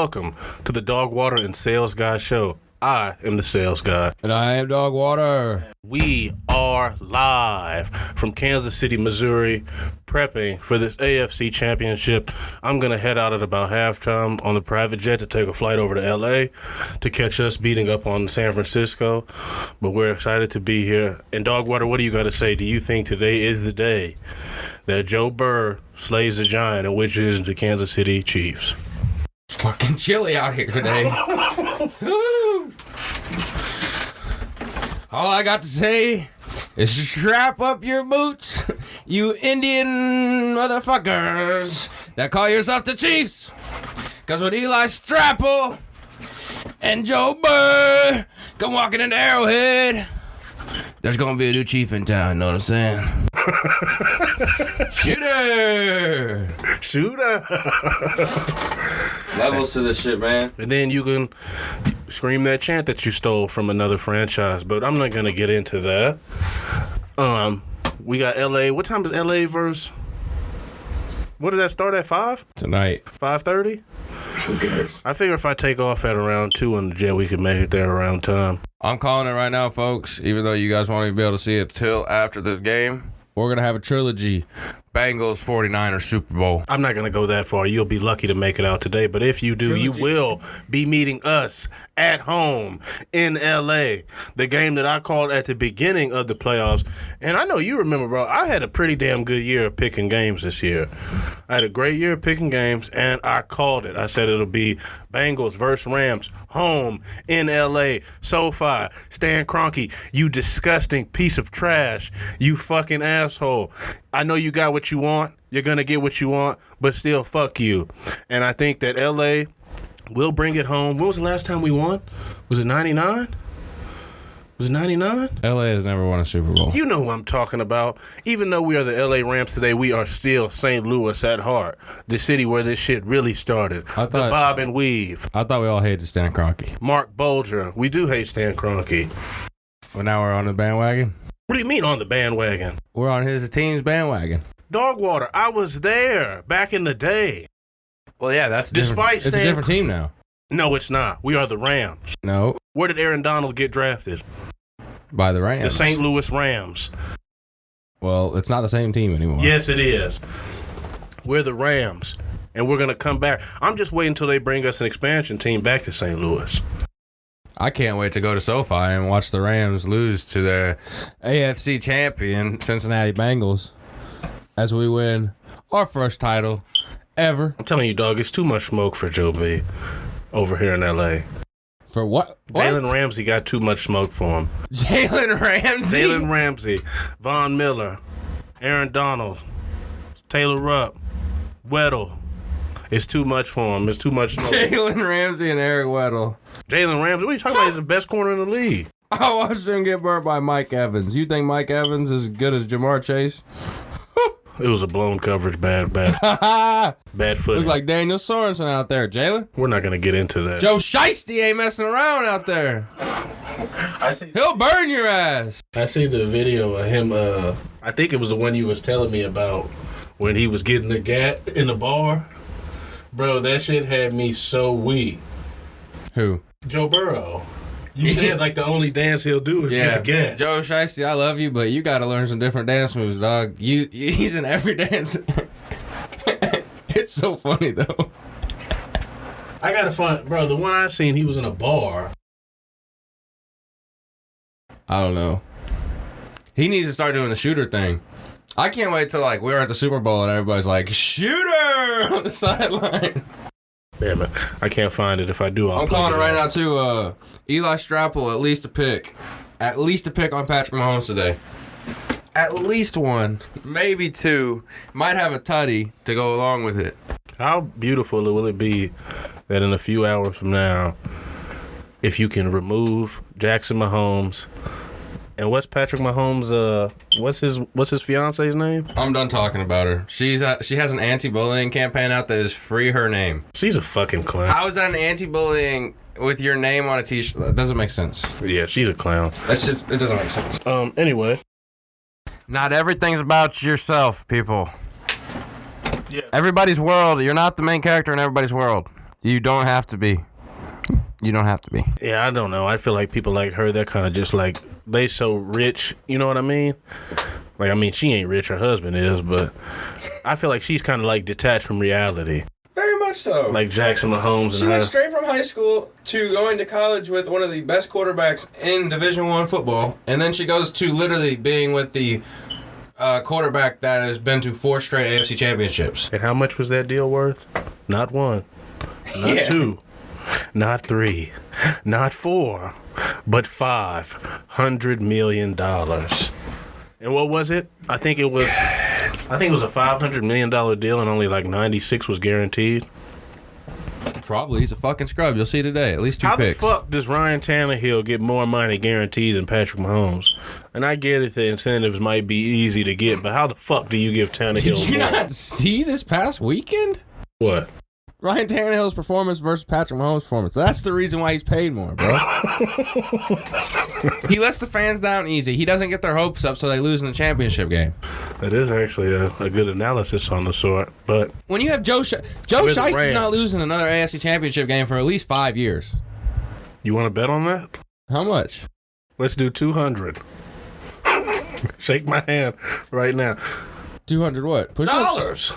welcome to the DogWater and SalesGuy show. I am the Sales Guy. And I am DogWater. We are live from Kansas City, Missouri, prepping for this AFC championship. I'm going to head out at about halftime on the private jet to take a flight over to LA to catch us beating up on San Francisco. But we're excited to be here. And DogWater, what do you got to say? Do you think today is the day that Joe Burrow slays the giant, and which is the Kansas City Chiefs? It's fucking chilly out here today. All I got to say is strap up your boots, you Indian motherfuckers that call yourself the Chiefs. Because when Eli Strapple and Joe Burrow come walking into Arrowhead, there's going to be a new chief in town, know what I'm saying? Shooter! Levels to this shit, man. And then you can scream that chant that you stole from another franchise, but I'm not going to get into that. We got LA. What time is LA verse? What does that start at, 5? Tonight. 5:30? Who cares? I figure if I take off at around 2 on the jet, we can make it there around time. I'm calling it right now, folks, even though you guys won't even be able to see it till after the game. We're going to have a trilogy. Bengals 49ers Super Bowl. I'm not going to go that far. You'll be lucky to make it out today. But if you do, you will be meeting us at home in L.A. The game that I called at the beginning of the playoffs. And I know you remember, bro, I had a pretty damn good year of picking games this year. I had a great year of picking games, and I called it. I said it'll be Bengals versus Rams, home in L.A. SoFi. Stan Kroenke, you disgusting piece of trash. You fucking asshole. I know you got what you want. You're going to get what you want, but still, fuck you. And I think that L.A. will bring it home. When was the last time we won? Was it 99? Was it 99? LA has never won a Super Bowl. You know who I'm talking about. Even though we are the LA Rams today, we are still St. Louis at heart. The city where this shit really started. The bob and weave. I thought we all hated Stan Kroenke. Mark Bolger. We do hate Stan Kroenke. Well, now we're on the bandwagon? What do you mean on the bandwagon? We're on his team's bandwagon. DogWater, I was there back in the day. Well, yeah, that's Despite different. It's a different team now. No, it's not. We are the Rams. No. Where did Aaron Donald get drafted? By the Rams. The St. Louis Rams. Well, it's not the same team anymore. Yes, it is. We're the Rams, and we're going to come back. I'm just waiting until they bring us an expansion team back to St. Louis. I can't wait to go to SoFi and watch the Rams lose to the AFC champion Cincinnati Bengals as we win our first title ever. I'm telling you, dog, it's too much smoke for Joe B over here in L.A. For what? Jalen Ramsey got too much smoke for him. Jalen Ramsey, Von Miller, Aaron Donald, Taylor Rupp, Weddle. It's too much for him. It's too much smoke. Jalen Ramsey and Eric Weddle. Jalen Ramsey, what are you talking about? He's the best corner in the league. I watched him get burnt by Mike Evans. You think Mike Evans is as good as Jamar Chase? It was a blown coverage, bad footage. Look like Daniel Sorensen out there, Jalen. We're not going to get into that. Joe Shiesty ain't messing around out there. He'll burn your ass. I see the video of him, I think it was the one you was telling me about when he was getting the gat in the bar. Bro, that shit had me so weak. Who? Joe Burrow. You said like the only dance he'll do is get the gat. Joe Shiesty, I love you, but you got to learn some different dance moves, dog. He's in every dance. It's so funny, though. I got to find, bro, the one I seen, he was in a bar. I don't know. He needs to start doing the shooter thing. I can't wait till like we're at the Super Bowl and everybody's like, shooter on the sideline. Damn it. I can't find it. If I do, I'm calling it right now, too. Eli Strapple, at least a pick. At least a pick on Patrick Mahomes today. At least one. Maybe two. Might have a tutty to go along with it. How beautiful will it be that in a few hours from now, if you can remove Jackson Mahomes, and what's Patrick Mahomes, what's his fiance's name? I'm done talking about her. She has an anti-bullying campaign out that is free her name. She's a fucking clown. How is that an anti-bullying with your name on a t-shirt? That doesn't make sense. Yeah, she's a clown. It doesn't make sense. Anyway. Not everything's about yourself, people. Yeah. Everybody's world. You're not the main character in everybody's world. You don't have to be. You don't have to be. Yeah, I don't know. I feel like people like her, they're kind of just like, they so rich. You know what I mean? Like, I mean, she ain't rich. Her husband is, but I feel like she's kind of like detached from reality. Very much so. Like Jackson Mahomes and She went straight from high school to going to college with one of the best quarterbacks in Division I football. And then she goes to literally being with the quarterback that has been to 4 straight AFC championships. And how much was that deal worth? Not 1, not 2, not 3, not 4, but $500 million. And what was it? I think it was a $500 million deal, and only like 96 was guaranteed. Probably. He's a fucking scrub. You'll see today. At least 2 picks. How the fuck does Ryan Tannehill get more money guaranteed than Patrick Mahomes? And I get it, the incentives might be easy to get, but how the fuck do you give Tannehill Did you more? not see this past weekend? What? Ryan Tannehill's performance versus Patrick Mahomes' performance. That's the reason why he's paid more, bro. He lets the fans down easy. He doesn't get their hopes up so they lose in the championship game. That is actually a good analysis on the sort, but... When you have Joe Shiest's not losing another AFC championship game for at least 5 years. You want to bet on that? How much? Let's do 200. Shake my hand right now. 200 what? Dollars.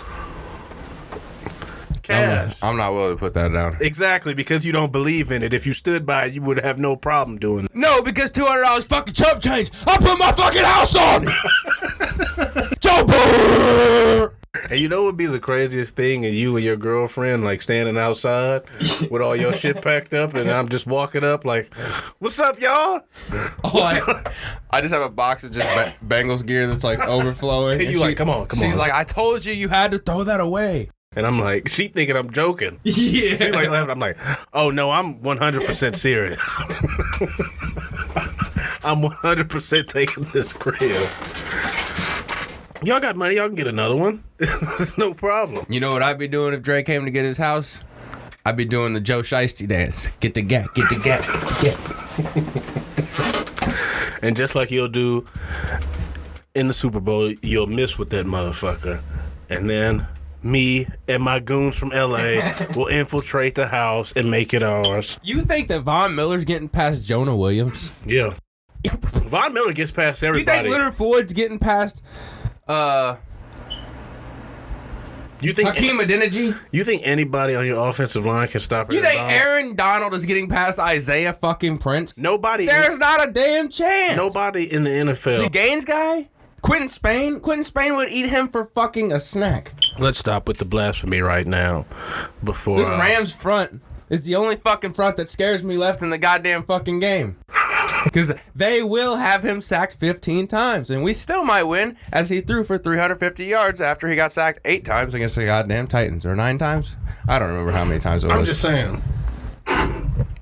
Cash. I'm not willing to put that down. Exactly, because you don't believe in it. If you stood by it, you would have no problem doing it. No, because $200 fucking chump change. I put my fucking house on. Jumper. And you know what would be the craziest thing? And you and your girlfriend like standing outside with all your shit packed up, and I'm just walking up like, "What's up, y'all?" Oh, I just have a box of just Bengals gear that's like overflowing. And you like, come on. She's like, I told you had to throw that away. And I'm like, she thinking I'm joking. Yeah. She's like laughing. I'm like, oh no, I'm 100% serious. I'm 100% taking this crib. Y'all got money, y'all can get another one. It's no problem. You know what I'd be doing if Dre came to get his house? I'd be doing the Joe Shiesty dance. Get the gap, get the gap, get the gap. And just like you'll do in the Super Bowl, you'll miss with that motherfucker. And then me and my goons from LA will infiltrate the house and make it ours. You think that Von Miller's getting past Jonah Williams? Yeah. Von Miller gets past everybody. You think Leonard Floyd's getting past you think Hakeem Adeniji? You think anybody on your offensive line can stop it? You think Aaron Donald is getting past Isaiah fucking Prince? Nobody. There's not a damn chance. Nobody in the NFL. The Gaines guy? Quentin Spain would eat him for fucking a snack. Let's stop with the blasphemy right now. Before this Rams front is the only fucking front that scares me left in the goddamn fucking game. Because they will have him sacked 15 times, and we still might win, as he threw for 350 yards after he got sacked 8 times against the goddamn Titans, or 9 times. I don't remember how many times it was. I'm just saying.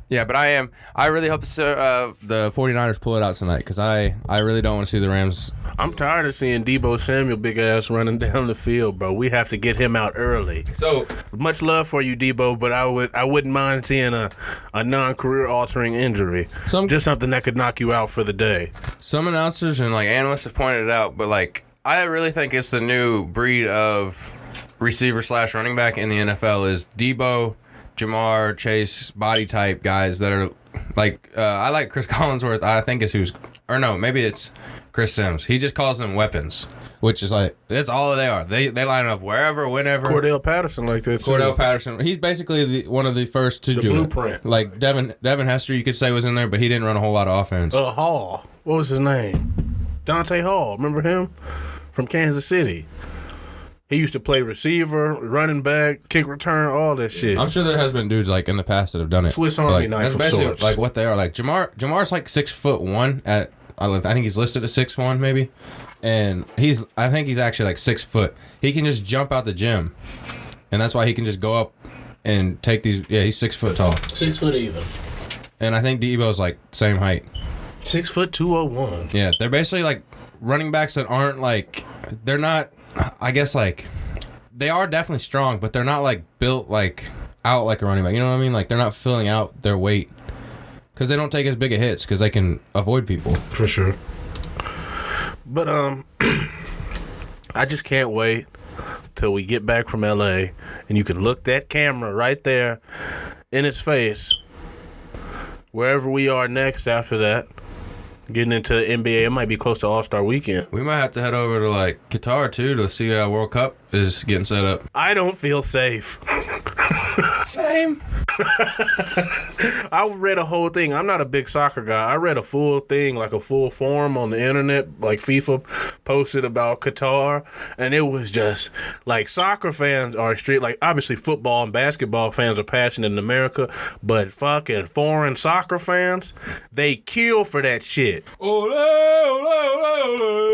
Yeah, but I really hope the 49ers pull it out tonight, because I really don't want to see the Rams. I'm tired of seeing Deebo Samuel big ass running down the field, bro. We have to get him out early. So much love for you, Deebo, but I wouldn't mind seeing a non-career altering injury. Just something that could knock you out for the day. Some announcers and like analysts have pointed it out, but like I really think it's the new breed of receiver / running back in the NFL is Deebo, Jamar, Chase, body type guys that are like I like Chris Collinsworth. I think is maybe it's Chris Sims. He just calls them weapons, which is like that's all they are. They line up wherever, whenever. Cordell Patterson like that too. Cordell Patterson. He's basically one of the first to do blueprint. It. Like Devin Hester, you could say was in there, but he didn't run a whole lot of offense. Hall. What was his name? Dante Hall. Remember him from Kansas City? He used to play receiver, running back, kick return, all that shit. I'm sure there has been dudes like in the past that have done it. Swiss Army knife of sorts. Like what they are. Like Jamar's like 6'1" at. I think he's listed at 6'1" maybe, and I think he's actually like 6 foot. He can just jump out the gym, and that's why he can just go up and take these. Yeah, he's 6 foot tall. 6 foot even. And I think Deebo's like same height. 6 foot 201. Yeah, they're basically like running backs that aren't like they're not. I guess like they are definitely strong, but they're not like built like out like a running back. You know what I mean? Like they're not filling out their weight. Because they don't take as big of hits because they can avoid people. For sure. But I just can't wait till we get back from LA, and you can look that camera right there in its face. Wherever we are next after that, getting into the NBA, it might be close to All-Star Weekend. We might have to head over to like Qatar too to see how World Cup is getting set up. I don't feel safe. Same. I read a whole thing. I'm not a big soccer guy. I read a full thing, like a full forum on the internet, like FIFA posted about Qatar, and it was just like soccer fans are extreme. Like obviously football and basketball fans are passionate in America, but fucking foreign soccer fans, they kill for that shit.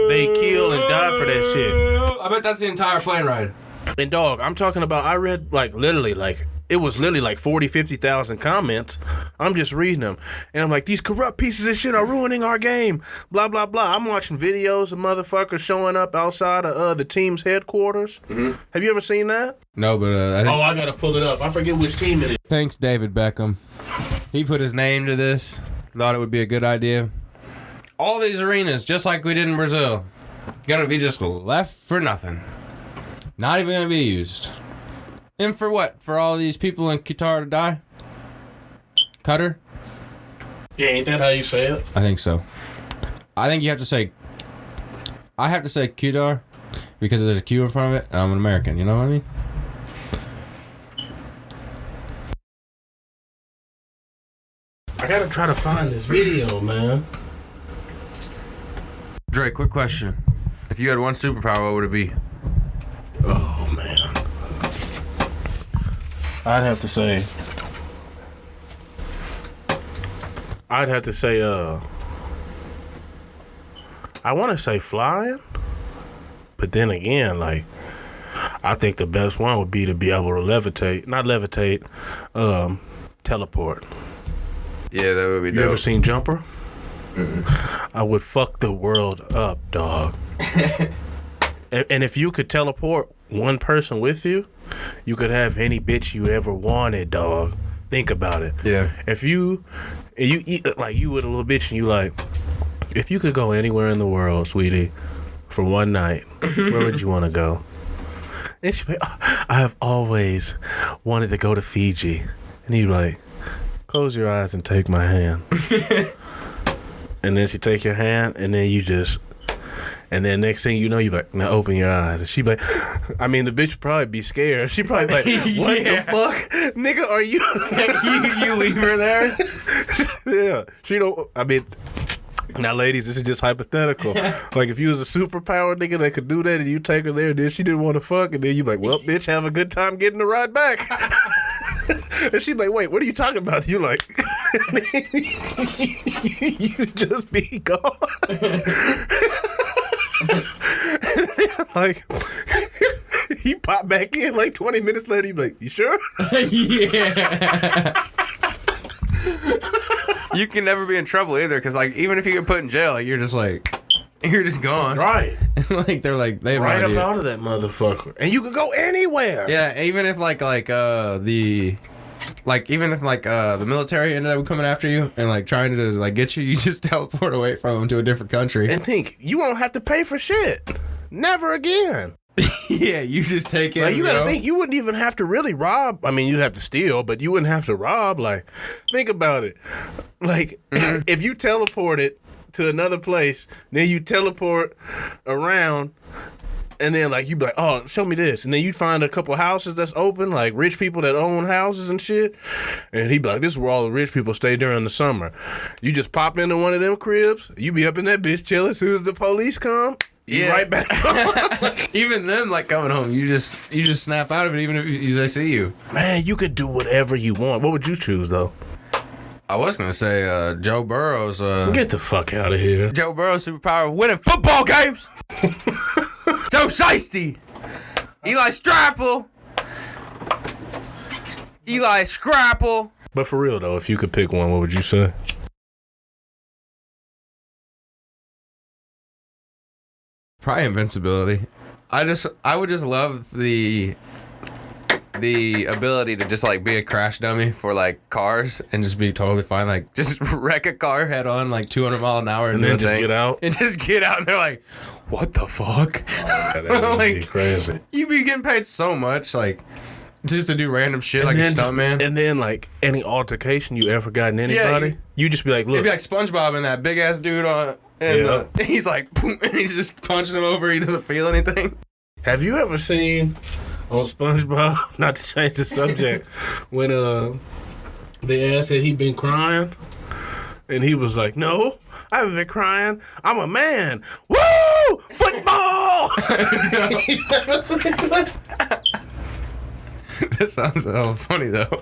They kill and die for that shit. I bet that's the entire plane ride. And dog, I'm talking about, I read like literally like, it was literally like 40, 50,000 comments. I'm just reading them. And I'm like, these corrupt pieces of shit are ruining our game. Blah, blah, blah. I'm watching videos of motherfuckers showing up outside of the team's headquarters. Mm-hmm. Have you ever seen that? No, but I think... Oh, I got to pull it up. I forget which team it is. Thanks, David Beckham. He put his name to this. Thought it would be a good idea. All these arenas, just like we did in Brazil, gonna be just left for nothing. Not even gonna be used. And for what? For all these people in Qatar to die? Qatar? Yeah, ain't that how you say it? I think so. I think you have to say... I have to say Qatar because there's a Q in front of it, and I'm an American. You know what I mean? I gotta try to find this video, man. Dre, quick question. If you had one superpower, what would it be? Oh, man. I'd have to say, I want to say flying, but then again, like, I think the best one would be to be able to teleport. Yeah, that would be dope. You ever seen Jumper? Mm-mm. I would fuck the world up, dog. And if you could teleport one person with you, you could have any bitch you ever wanted, dog. Think about it. Yeah. If you eat like you with a little bitch and you like, if you could go anywhere in the world, sweetie, for one night, where would you want to go? And she'd be, oh, I have always wanted to go to Fiji. And you'd be like, close your eyes and take my hand. And then she take your hand, and then you just, and then next thing you know, you like, now open your eyes. And she be like, I mean, the bitch would probably be scared. She probably be like, what the fuck? Nigga, are you? you leave her there? Yeah. She don't, I mean, now ladies, this is just hypothetical. Like if you was a superpower nigga that could do that and you take her there and then she didn't want to fuck and then you like, well, bitch, have a good time getting the ride back. And she like, wait, what are you talking about? You like, you just be gone. Like, he pop back in like 20 minutes later. You be like, you sure? Yeah. You can never be in trouble either, because like even if you get put in jail, like, you're just gone. Right. Like they have right no idea. up out of that motherfucker, and you can go anywhere. Yeah, even if the military ended up coming after you and like trying to like get you, you just teleport away from them to a different country. And think, you won't have to pay for shit. Never again. Yeah, you just take it. Like, you gotta think, you wouldn't even have to really rob. I mean, you'd have to steal, but you wouldn't have to rob. Like, think about it. Like, if you teleported to another place, then you teleport around, and then like you be like, oh, show me this, and then you find a couple houses that's open, like rich people that own houses and shit, and he'd be like, this is where all the rich people stay during the summer. You just pop into one of them cribs, you be up in that bitch chilling. As soon as the police come, you right back home. Even them like coming home, you just snap out of it, even if they see you. Man, you could do whatever you want. What would you choose though? I was gonna say Joe Burrow's. Get the fuck out of here. Joe Burrow's superpower of winning football games. Joe Shiesty, Eli Strapple, Eli Scrapple. But for real though, if you could pick one, what would you say? Probably invincibility. I would just love the the ability to just like be a crash dummy for like cars and just be totally fine. Like just wreck a car head on like 200 mile an hour and then just get out. And just get out and they're like, what the fuck? Oh, that would be crazy. You be getting paid so much like just to do random shit like a stuntman. And then like any altercation you ever gotten anybody, you just be like, look. It'd be like SpongeBob and that big ass dude on, and he's like, boom, and he's just punching him over. He doesn't feel anything. Have you ever seen on SpongeBob, not to change the subject, when they asked that he'd been crying, and he was like, no, I haven't been crying. I'm a man. Woo! Football! That sounds hella funny though.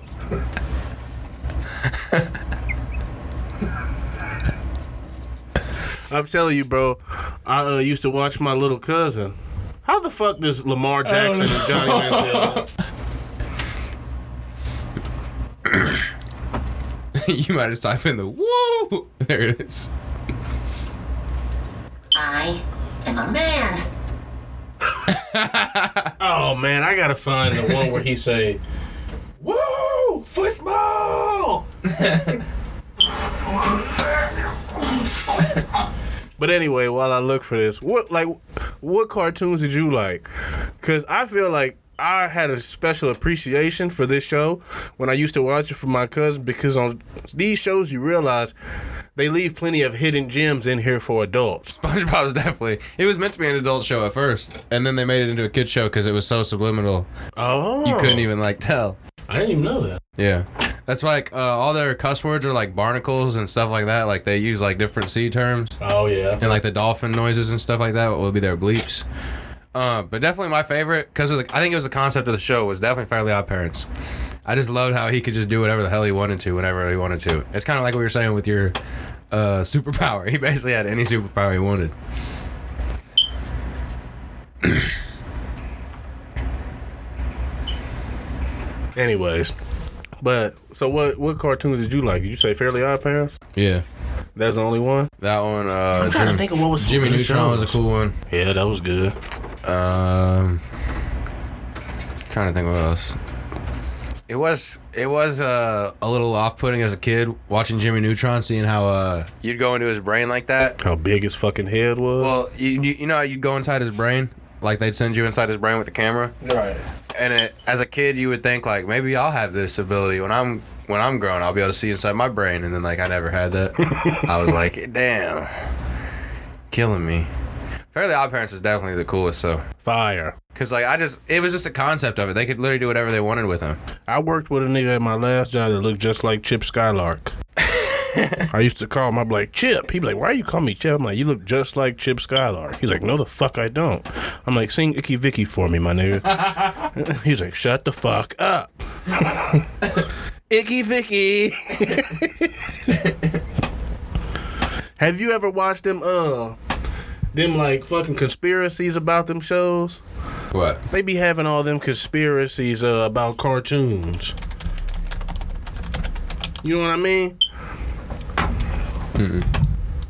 I'm telling you, bro. I used to watch my little cousin. How the fuck does Lamar Jackson and Johnny Manziel? You might just type in the woo. There it is. I am a man. Oh man, I gotta find the one where he say, "Woo, football." But anyway, while I look for this, what cartoons did you like? Because I feel like I had a special appreciation for this show when I used to watch it for my cousin, because on these shows you realize they leave plenty of hidden gems in here for adults. SpongeBob was definitely, it was meant to be an adult show at first, and then they made it into a kid show because it was so subliminal. Oh. You couldn't even like tell. I didn't even know that. Yeah. That's why like, all their cuss words are like barnacles and stuff like that. Like they use like different sea terms. Oh, yeah. And like the dolphin noises and stuff like that will be their bleeps. But definitely my favorite, because I think it was the concept of the show, was definitely Fairly Odd Parents. I just loved how he could just do whatever the hell he wanted to whenever he wanted to. It's kind of like what you were saying with your superpower. He basically had any superpower he wanted. Anyways, but so what cartoons did you like? Did you say Fairly Odd Parents? Yeah. That's the only one? That one, I'm trying to think of what was Jimmy Neutron was a cool one. Yeah, that was good. Trying to think what else. It was a little off-putting as a kid watching Jimmy Neutron, seeing how you'd go into his brain like that. How big his fucking head was? Well, you know how you'd go inside his brain? Like they'd send you inside his brain with the camera? Right. And as a kid, you would think like, maybe I'll have this ability when I'm grown. I'll be able to see inside my brain. And then like I never had that. I was like, damn, killing me. Fairly Odd Parents is definitely the coolest. So fire. Cause like it was just a concept of it. They could literally do whatever they wanted with him. I worked with a nigga at my last job that looked just like Chip Skylark. I used to call him, I'd be like, Chip. He'd be like, why are you calling me Chip? I'm like, you look just like Chip Skylark. He's like, no the fuck I don't. I'm like, sing Icky Vicky for me, my nigga. He's like, shut the fuck up. Icky Vicky. Have you ever watched them like fucking conspiracies about them shows? What? They be having all them conspiracies about cartoons. You know what I mean? Mm-mm.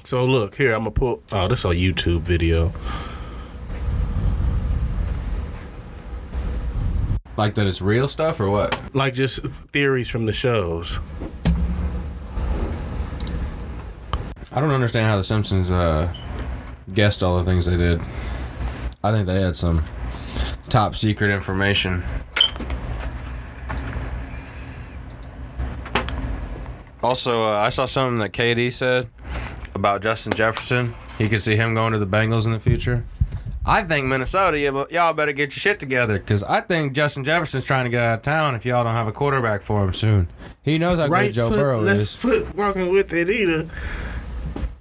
So look, here, I'm gonna pull, oh, this is a YouTube video. Like that it's real stuff or what? Like just theories from the shows. I don't understand how the Simpsons guessed all the things they did. I think they had some top secret information. Also, I saw something that KD said about Justin Jefferson. He could see him going to the Bengals in the future. I think Minnesota, y'all better get your shit together, because I think Justin Jefferson's trying to get out of town if y'all don't have a quarterback for him soon. He knows how good Joe Burrow is. Foot walking with it either.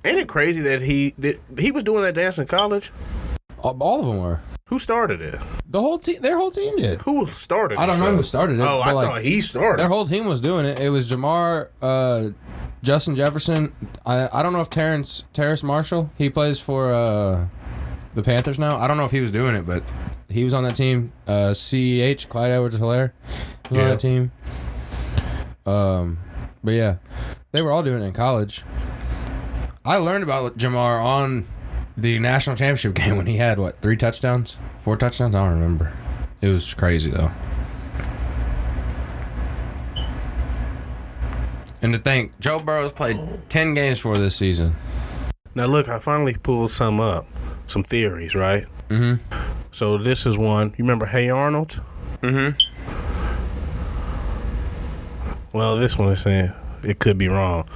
Ain't it crazy that he was doing that dance in college? All of them were. Who started it? The whole team, their whole team did. Who started it? I don't know who started it. Oh, I thought he started. Their whole team was doing it. It was Jamar, Justin Jefferson. I don't know if Terrace Marshall, he plays for the Panthers now. I don't know if he was doing it, but he was on that team. CEH, Clyde Edwards-Helaire, was on that team. But yeah, they were all doing it in college. I learned about Jamar on the national championship game when he had, 4 touchdowns? I don't remember. It was crazy, though. And to think, Joe Burrow's played 10 games for this season. Now, look, I finally pulled some theories, right? Mm-hmm. So this is one. You remember Hey Arnold? Mm-hmm. Well, this one is saying it could be wrong.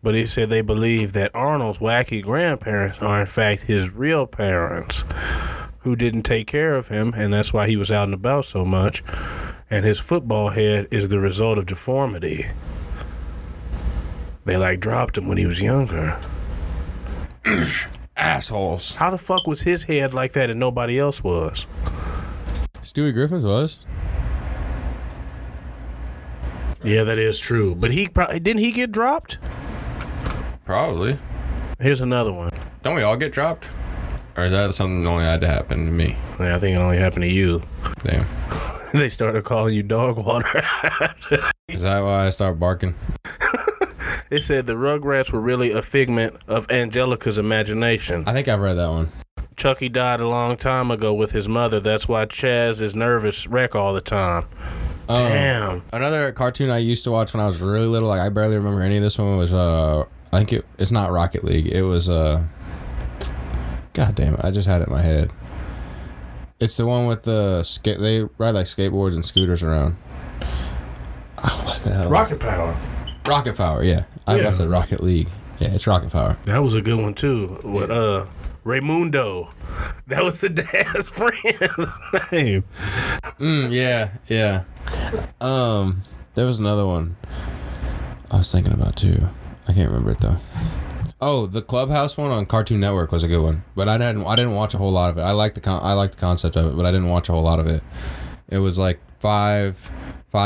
But it said they believe that Arnold's wacky grandparents are, in fact, his real parents who didn't take care of him, and that's why he was out and about so much. And his football head is the result of deformity. They, dropped him when he was younger. Assholes. How the fuck was his head like that and nobody else was? Stewie Griffin's was. Yeah, that is true. But didn't he get dropped? Probably. Here's another one. Don't we all get dropped? Or is that something that only had to happen to me? Yeah, I think it only happened to you. Damn. They started calling you DogWater. Is that why I start barking? It said the Rugrats were really a figment of Angelica's imagination. I think I've read that one. Chucky died a long time ago with his mother. That's why Chaz is nervous wreck all the time. Damn. Another cartoon I used to watch when I was really little, I barely remember any of this one, was I think it's not Rocket League. It was God damn it, I just had it in my head. It's the one with they ride skateboards and scooters around. Oh, what the hell? Rocket Power. Rocket Power, yeah. I said Rocket League. Yeah, it's Rocket Power. That was a good one too. With Raymundo. That was the dad's friend's name. Yeah. There was another one I was thinking about too. I can't remember it though. Oh, the Clubhouse one on Cartoon Network was a good one, but I didn't watch a whole lot of it. I liked the concept of it, but I didn't watch a whole lot of it. It was like five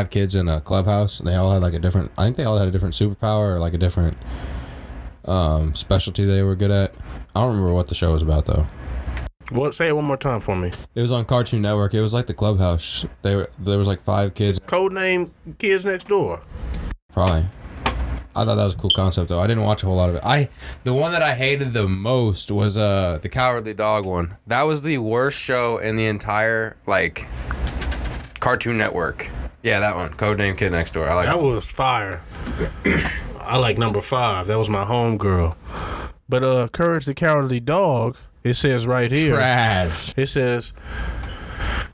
kids in a clubhouse, and they all had I think they all had a different superpower or a different specialty they were good at. I don't remember what the show was about though. Say it one more time for me. It was on Cartoon Network. It was like the Clubhouse. There was 5 kids. Codename Kids Next Door. Probably. I thought that was a cool concept though. I didn't watch a whole lot of it. The one that I hated the most was the Cowardly Dog one. That was the worst show in the entire Cartoon Network. Yeah, that one. Codename Kid Next Door. That was fire. I like number 5. That was my homegirl. But Courage the Cowardly Dog, it says right here. Trash. It says,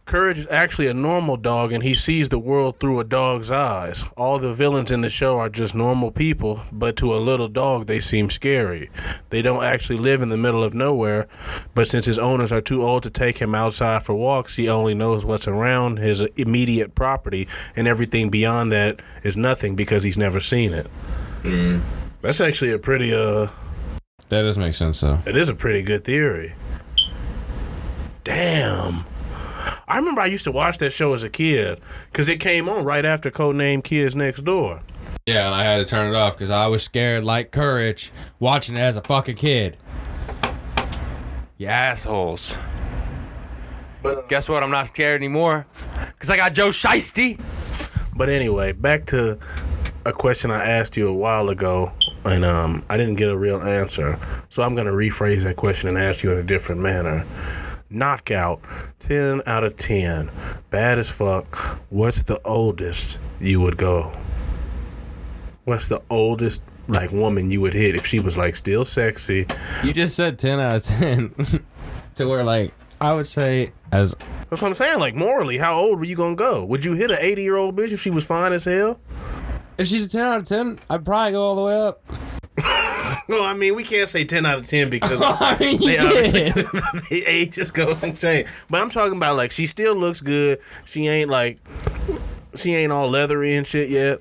Courage is actually a normal dog, and he sees the world through a dog's eyes. All the villains in the show are just normal people, but to a little dog, they seem scary. They don't actually live in the middle of nowhere, but since his owners are too old to take him outside for walks, he only knows what's around his immediate property, and everything beyond that is nothing because he's never seen it. Mm. That's actually a pretty, That does make sense, though. It is a pretty good theory. Damn. I remember I used to watch that show as a kid because it came on right after Codename Kids Next Door. Yeah, and I had to turn it off because I was scared like Courage watching it as a fucking kid. You assholes. But guess what? I'm not scared anymore because I got Joe Shiesty. But anyway, back to a question I asked you a while ago, and I didn't get a real answer. So I'm going to rephrase that question and ask you in a different manner. Knockout, 10 out of 10. Bad as fuck. What's the oldest you would go? What's the oldest woman you would hit if she was still sexy? You just said 10 out of 10 to where I would say as... That's what I'm saying. Morally, how old were you going to go? Would you hit an 80-year-old bitch if she was fine as hell? If she's a 10 out of 10, I'd probably go all the way up. Well, I mean, we can't say 10 out of 10 because the age is going to change. But I'm talking about she still looks good. She ain't she ain't all leathery and shit yet.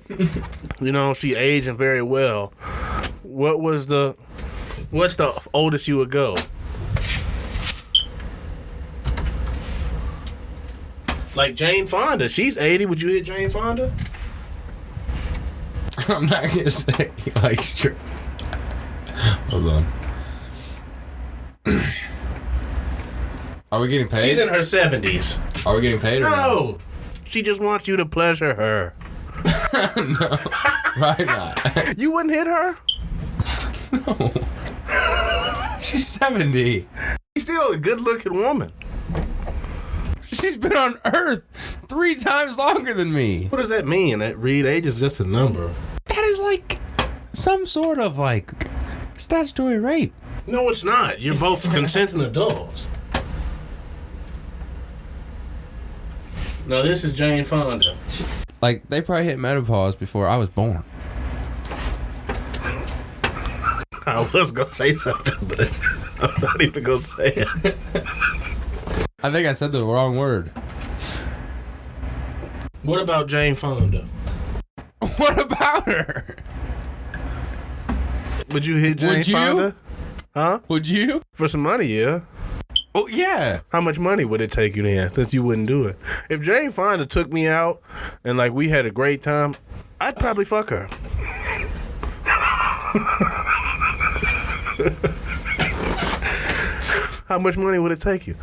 She aging very well. What's the oldest you would go? Jane Fonda. She's 80. Would you hit Jane Fonda? I'm not gonna say sure. Hold on. Are we getting paid? She's in her 70s. Are we getting paid or no? She just wants you to pleasure her. No, probably not. You wouldn't hit her? No. She's 70. She's still a good-looking woman. She's been on Earth 3 times longer than me. What does that mean? That Reed age is just a number. That is some sort of like statutory rape. No, it's not. You're both consenting adults. No, this is Jane Fonda. Like, they probably hit menopause before I was born. I was going to say something, but I'm not even going to say it. I think I said the wrong word. What about Jane Fonda? What about her? Would you hit Jane Fonda? Huh? Would you? For some money, yeah. Oh, yeah. How much money would it take you then, since you wouldn't do it? If Jane Fonda took me out and, like, we had a great time, I'd probably fuck her. How much money would it take you?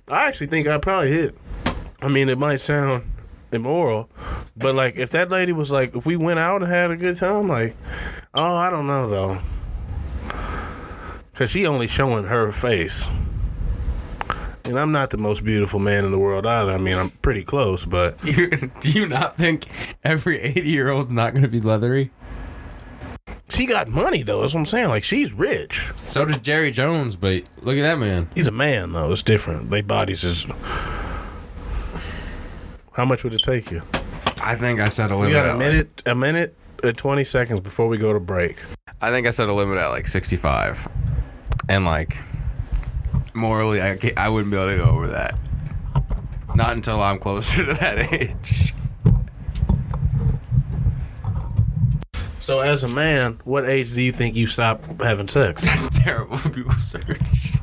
I actually think I'd probably hit. I mean, it might sound immoral, but, like, if that lady was, like, if we went out and had a good time, like, oh, I don't know, though. Because she only showing her face. And I'm not the most beautiful man in the world either. I mean, I'm pretty close, but... Do you not think every 80-year-old not going to be leathery? She got money, though. That's what I'm saying. Like, she's rich. So did Jerry Jones, but look at that man. He's a man, though. It's different. They bodies just... How much would it take you? I think I set a limit. You got a minute and 20 seconds before we go to break. I think I set a limit at like 65. And like, morally, I wouldn't be able to go over that. Not until I'm closer to that age. So as a man, what age do you think you stop having sex? That's a terrible Google search.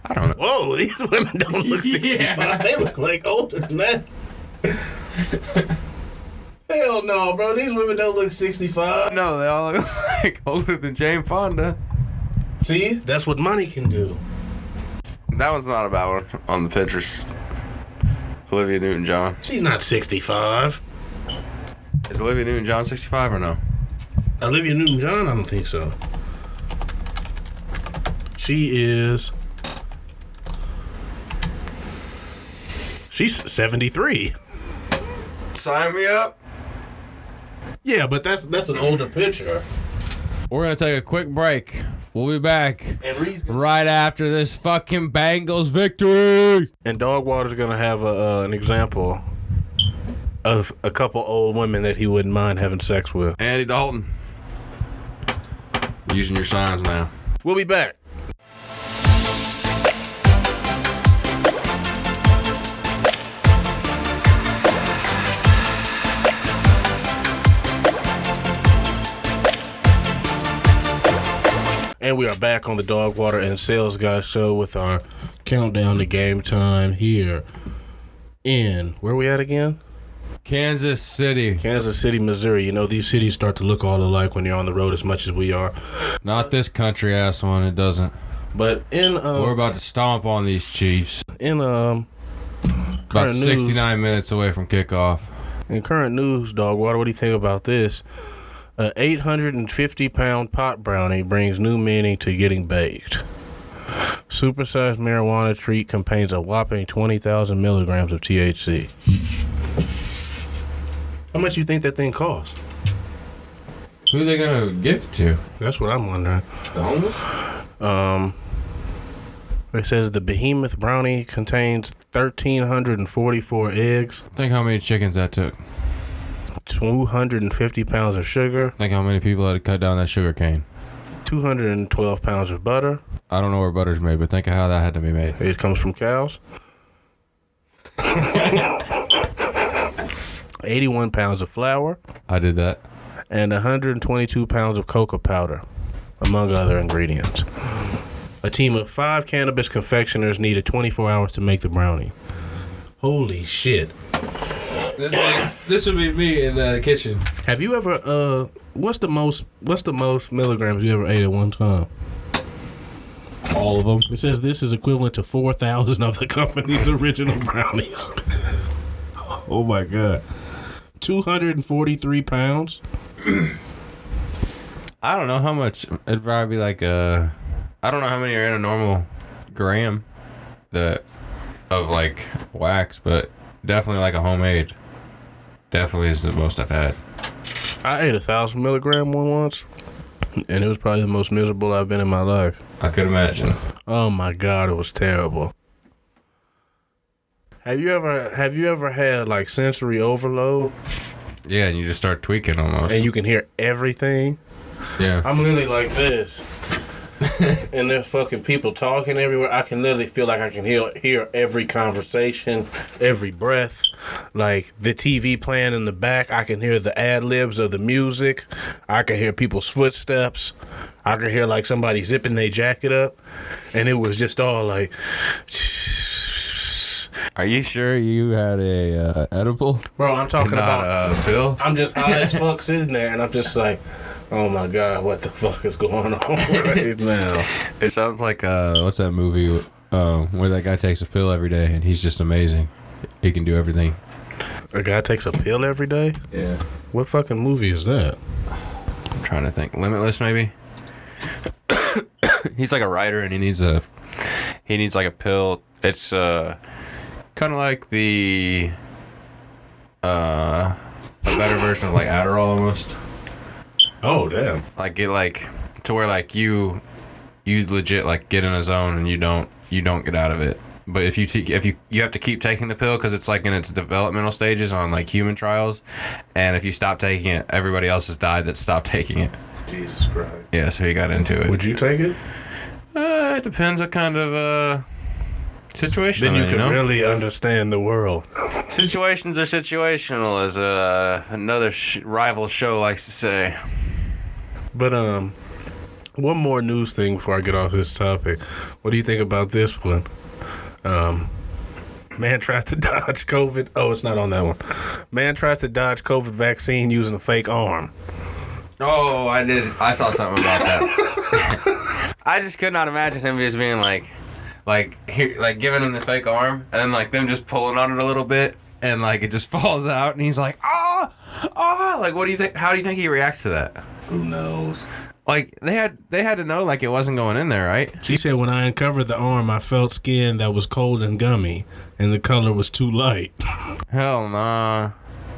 I don't know. Whoa, these women don't look 65. Yeah. They look like older than that. Hell no, bro. These women don't look 65. No, they all look like older than Jane Fonda. See? That's what money can do. That one's not a bad one on the Pinterest. Olivia Newton-John. She's not 65. Is Olivia Newton-John 65 or no? Olivia Newton-John? I don't think so. She is... She's 73. Sign me up. Yeah, but that's an older picture. We're going to take a quick break. We'll be back right after this fucking Bengals victory. And DogWater's going to have an example of a couple old women that he wouldn't mind having sex with. Andy Dalton. Using your signs now. We'll be back. And we are back on the DogWater and SalesGuy show with our countdown to game time here in, where we at again? Kansas City. Kansas City, Missouri. You know, these cities start to look all alike when you're on the road as much as we are. Not this country ass one, it doesn't. But in... we're about to stomp on these Chiefs. In, about 69 minutes away from kickoff. In current news, DogWater, what do you think about this? An 850-pound pot brownie brings new meaning to getting baked. Supersized marijuana treat contains a whopping 20,000 milligrams of THC. How much do you think that thing costs? Who are they going to give it to? That's what I'm wondering. The homeless? It says the behemoth brownie contains 1,344 eggs. Think how many chickens that took. 250 pounds of sugar. Think how many people had to cut down that sugar cane. 212 pounds of butter. I don't know where butter's made, but think of how that had to be made. It comes from cows. 81 pounds of flour. I did that. And 122 pounds of cocoa powder, among other ingredients. A team of 5 cannabis confectioners needed 24 hours to make the brownie. Holy shit. This would be me in the kitchen. Have you ever what's the most milligrams you ever ate at one time? All of them. It says this is equivalent to 4,000 of the company's original brownies. Oh my god. 243 pounds? I don't know how much. It'd probably be like I don't know how many are in a normal gram of like wax, but definitely like a homemade. Definitely is the most I've had. I ate 1,000 milligram one once, and it was probably the most miserable I've been in my life. I could imagine. Oh my God, it was terrible. Have you ever had like sensory overload? Yeah, and you just start tweaking almost. And you can hear everything? Yeah. I'm literally like this. And there's fucking people talking everywhere. I can literally feel like I can hear every conversation, every breath. Like the TV playing in the back, I can hear the ad-libs of the music. I can hear people's footsteps. I can hear like somebody zipping their jacket up. And it was just all like... Are you sure you had a edible? Bro, I'm talking about a pill. I'm just high as fuck sitting there, and I'm just like, oh my God, what the fuck is going on right now? It sounds like what's that movie where that guy takes a pill every day and he's just amazing. He can do everything. A guy takes a pill every day? Yeah. What fucking movie is that? I'm trying to think. Limitless, maybe. He's like a writer and he needs like a pill. It's kind of like the a better version of like Adderall almost. Oh damn! Like it like to where like you legit like get in a zone and you don't get out of it. But if you have to keep taking the pill because it's like in its developmental stages on like human trials, and if you stop taking it, everybody else has died that stopped taking it. Jesus Christ! Yeah, so he got into it. Would you take it? It depends what kind of situation. Then you can really understand the world. Situations are situational, as another rival show likes to say. But one more news thing before I get off this topic. What do you think about this one? Man tries to dodge COVID. Oh, it's not on that one. Man tries to dodge COVID vaccine using a fake arm. Oh, I did. I saw something about that. I just could not imagine him just being like giving him the fake arm, and then like them just pulling on it a little bit, and like it just falls out, and he's like, like what do you think? How do you think he reacts to that? Who knows? Like they had to know like it wasn't going in there, right? She said when I uncovered the arm, I felt skin that was cold and gummy, and the color was too light. Hell nah.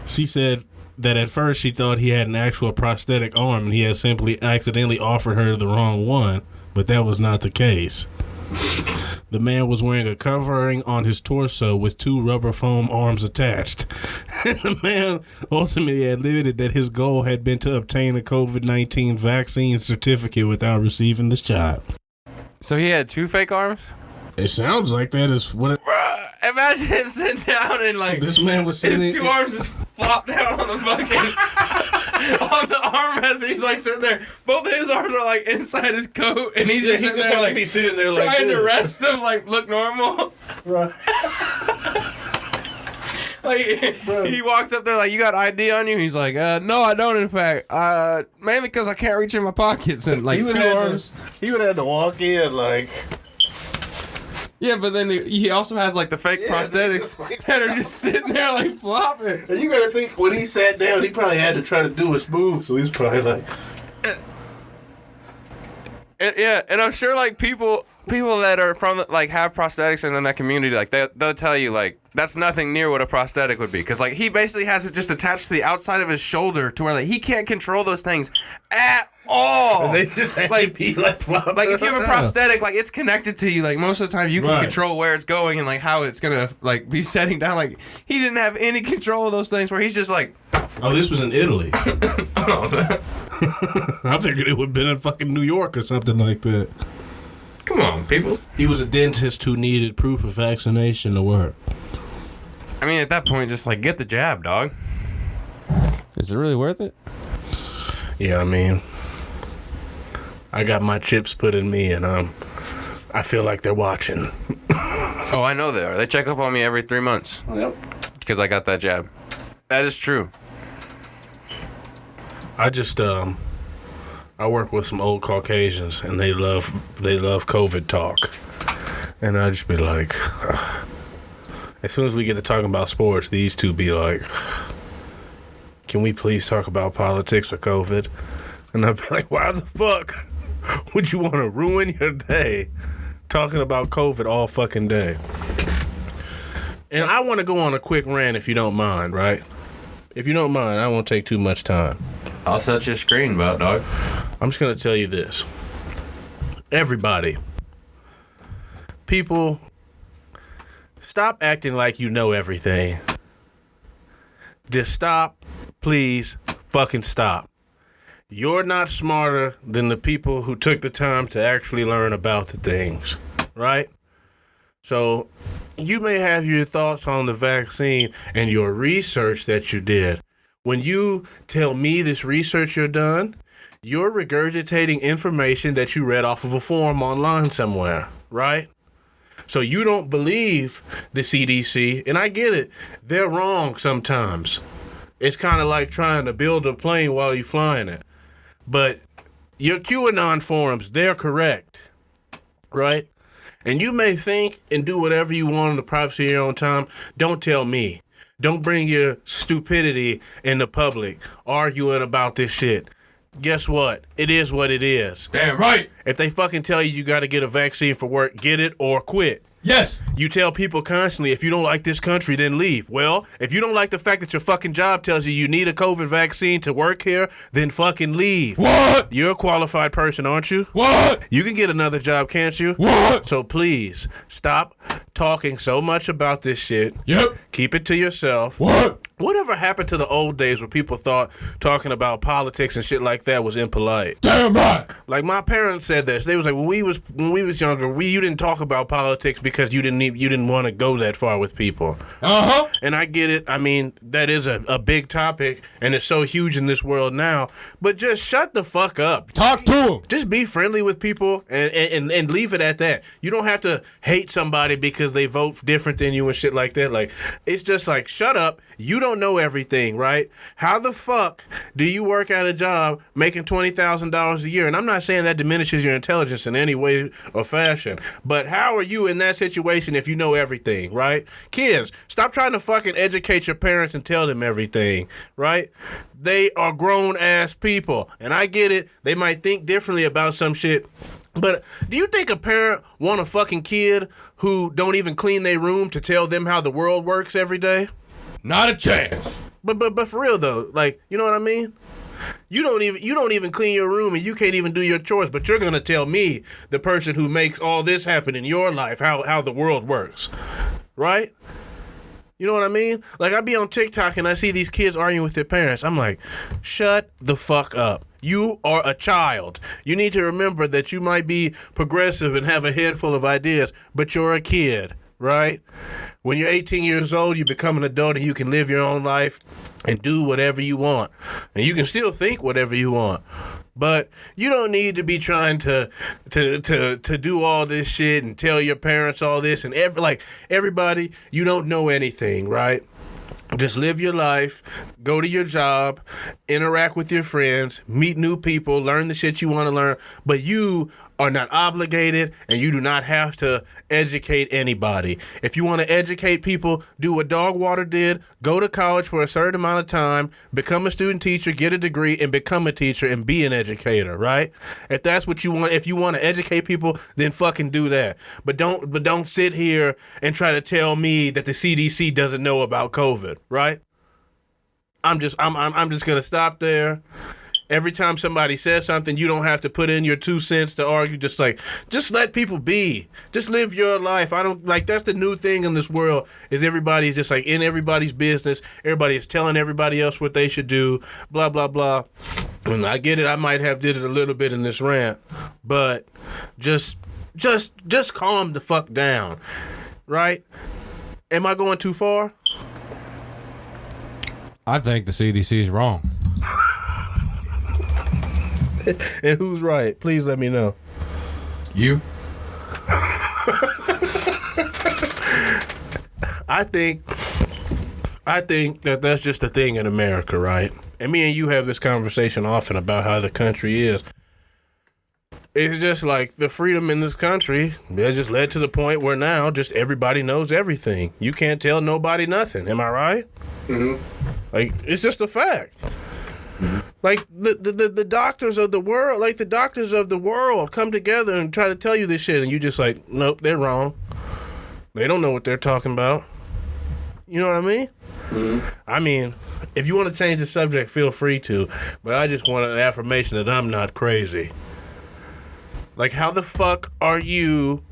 She said that at first she thought he had an actual prosthetic arm, and he had simply accidentally offered her the wrong one, but that was not the case. The man was wearing a covering on his torso with 2 rubber foam arms attached. And the man ultimately admitted that his goal had been to obtain a COVID-19 vaccine certificate without receiving the shot. So he had 2 fake arms? It sounds like that is what it... Imagine him sitting down and like this man was sitting... His 2 arms just flop down on the fucking... on the armrest, and he's like sitting there. Both of his arms are like inside his coat, and he's just sitting there like... be sitting there trying like to rest them, like look normal. Right. Like he walks up there like, you got ID on you? He's like, no, I don't. In fact, mainly because I can't reach in my pockets and like 2 arms. He would have to walk in like. Yeah, but then he also has like the fake prosthetics that are just sitting there like flopping. And you gotta think when he sat down, he probably had to try to do a smooth, so he's probably like. And I'm sure like people that are from like have prosthetics and in that community, like they'll tell you like that's nothing near what a prosthetic would be, because like he basically has it just attached to the outside of his shoulder to where like he can't control those things at all. And they just have to be like if you have a prosthetic, like it's connected to you. Like most of the time, you can control where it's going and like how it's gonna like be setting down. Like he didn't have any control of those things. Where he's just like, oh, this was in Italy. I figured it would have been in fucking New York or something like that. Come on, people. He was a dentist who needed proof of vaccination to work. I mean, at that point, just like get the jab, dog. Is it really worth it? Yeah, I mean, I got my chips put in me, and I feel like they're watching. Oh, I know they are. They check up on me every 3 months. Yep. Because I got that jab. That is true. I just I work with some old Caucasians, and they love COVID talk, and I just be like, as soon as we get to talking about sports, these two be like, can we please talk about politics or COVID? And I'd be like, why the fuck would you want to ruin your day talking about COVID all fucking day? And I want to go on a quick rant if you don't mind, right? If you don't mind, I won't take too much time. I'll touch your screen about, dog. I'm just going to tell you this. Everybody, people, stop acting like you know everything. Just stop. Please fucking stop. You're not smarter than the people who took the time to actually learn about the things, right? So you may have your thoughts on the vaccine and your research that you did. When you tell me this research you're done, you're regurgitating information that you read off of a form online somewhere, right? So you don't believe the CDC, and I get it. They're wrong sometimes. It's kind of like trying to build a plane while you're flying it. But your QAnon forums, they're correct, right? And you may think and do whatever you want in the privacy of your own time. Don't tell me. Don't bring your stupidity in the public arguing about this shit. Guess what? It is what it is. Damn right. If they fucking tell you got to get a vaccine for work, get it or quit. Yes. You tell people constantly, if you don't like this country, then leave. Well, if you don't like the fact that your fucking job tells you need a COVID vaccine to work here, then fucking leave. What? You're a qualified person, aren't you? What? You can get another job, can't you? What? So please, stop talking so much about this shit. Yep. Keep it to yourself. What? Whatever happened to the old days where people thought talking about politics and shit like that was impolite? Damn right. Like my parents said this. They was like, when we was younger, you didn't talk about politics because you didn't want to go that far with people. Uh-huh. And I get it. I mean, that is a big topic, and it's so huge in this world now. But just shut the fuck up. Talk to him. Just be friendly with people and leave it at that. You don't have to hate somebody because they vote different than you and shit like that. Like, it's just like, shut up. You don't know everything, right? How the fuck do you work at a job making $20,000 a year? And I'm not saying that diminishes your intelligence in any way or fashion, but how are you in that situation if you know everything, right? Kids, stop trying to fucking educate your parents and tell them everything, right? They are grown-ass people, and I get it. They might think differently about some shit. But do you think a parent want a fucking kid who don't even clean their room to tell them how the world works every day? Not a chance. But for real though, like, you know what I mean? You don't even clean your room and you can't even do your chores, but you're gonna tell me, the person who makes all this happen in your life, how the world works, right? You know what I mean? Like, I be on TikTok and I see these kids arguing with their parents. I'm like, shut the fuck up. You are a child. You need to remember that you might be progressive and have a head full of ideas, but you're a kid, right? When you're 18 years old, you become an adult and you can live your own life and do whatever you want. And you can still think whatever you want. But you don't need to be trying to do all this shit and tell your parents all this and everybody, you don't know anything, right? Just live your life, go to your job, interact with your friends, meet new people, learn the shit you want to learn, but you are not obligated and you do not have to educate anybody. If you want to educate people, do what DogWater did, go to college for a certain amount of time, become a student teacher, get a degree, and become a teacher and be an educator, right? If that's what you want, if you want to educate people, then fucking do that. But don't sit here and try to tell me that the CDC doesn't know about COVID, right? I'm just gonna stop there. Every time somebody says something, you don't have to put in your 2 cents to argue. Just let people be. Just live your life. That's the new thing in this world is everybody's just like in everybody's business. Everybody is telling everybody else what they should do, blah, blah, blah. And I get it. I might have did it a little bit in this rant, but just calm the fuck down, right? Am I going too far? I think the CDC is wrong. And who's right? Please let me know. You? I think that that's just a thing in America, right? And me and you have this conversation often about how the country is. It's just like the freedom in this country has just led to the point where now just everybody knows everything. You can't tell nobody nothing. Am I right? Mm-hmm. Like, it's just a fact. Like the doctors of the world, come together and try to tell you this shit, and you just like, nope, they're wrong. They don't know what they're talking about. You know what I mean? I mean, if you want to change the subject, feel free to. But I just want an affirmation that I'm not crazy. Like, how the fuck are you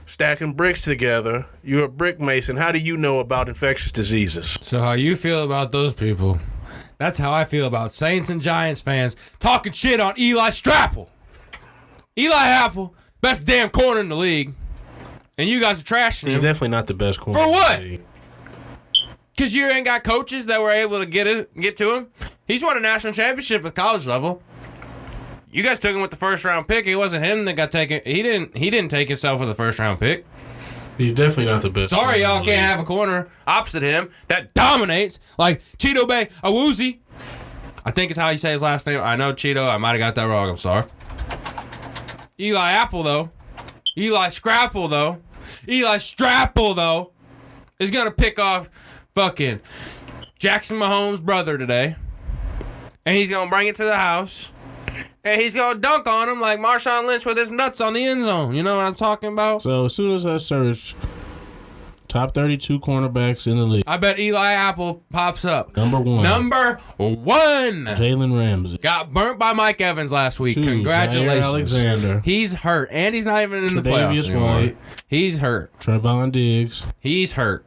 stacking bricks together? You're a brick mason. How do you know about infectious diseases? So how you feel about those people, that's how I feel about Saints and Giants fans talking shit on Eli Strapple. Eli Apple, best damn corner in the league. And you guys are trashing He's him. definitely not the best corner. For what? Because you ain't got coaches that were able to get to him. He's won a national championship at college level. You guys took him with the first round pick. It wasn't him that got taken. He didn't take himself with the first round pick. He's definitely not the best. Sorry, y'all can't have a corner opposite him that dominates like Cheeto Bay Awuzie. I think is how you say his last name. I know Cheeto. I might have got that wrong. I'm sorry. Eli Apple though. Eli Scrapple though. Eli Strapple though is gonna pick off fucking Jackson Mahomes' brother today, and he's gonna bring it to the house. And he's going to dunk on him like Marshawn Lynch with his nuts on the end zone. You know what I'm talking about? So as soon as I search top 32 cornerbacks in the league, I bet Eli Apple pops up. Number one. Jalen Ramsey. Got burnt by Mike Evans last week. 2, Congratulations. Jair Alexander. He's hurt. And he's not even in the Tre'Davious playoffs anymore. White. He's hurt. Trevon Diggs. He's hurt.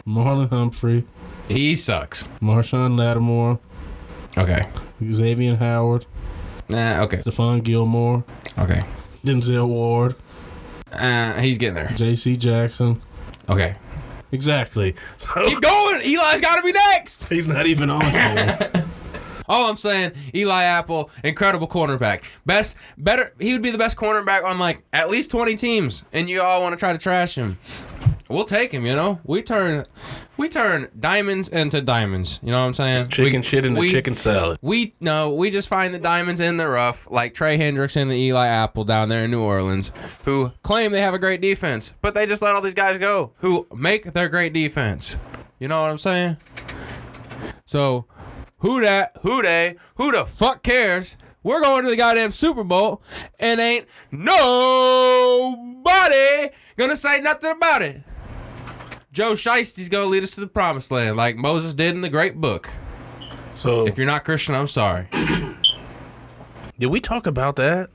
Marlon Humphrey. He sucks. Marshawn Lattimore. Okay. Xavier Howard. Nah, okay. Stephon Gilmore. Okay. Denzel Ward. He's getting there. J.C. Jackson. Okay. Exactly. So Keep going. Eli's got to be next. he's not even on here. All I'm saying, Eli Apple, incredible cornerback. He would be the best cornerback on like at least 20 teams, and you all want to try to trash him. We'll take him, you know. We turn diamonds into diamonds. You know what I'm saying? Chicken shit in the chicken salad. We just find the diamonds in the rough, like Trey Hendricks and the Eli Apple down there in New Orleans, who claim they have a great defense, but they just let all these guys go who make their great defense. You know what I'm saying? So, who the fuck cares? We're going to the goddamn Super Bowl, and ain't nobody gonna say nothing about it. Joe Shiesty's gonna lead us to the promised land like Moses did in the great book. So If you're not Christian, I'm sorry. did we talk about that?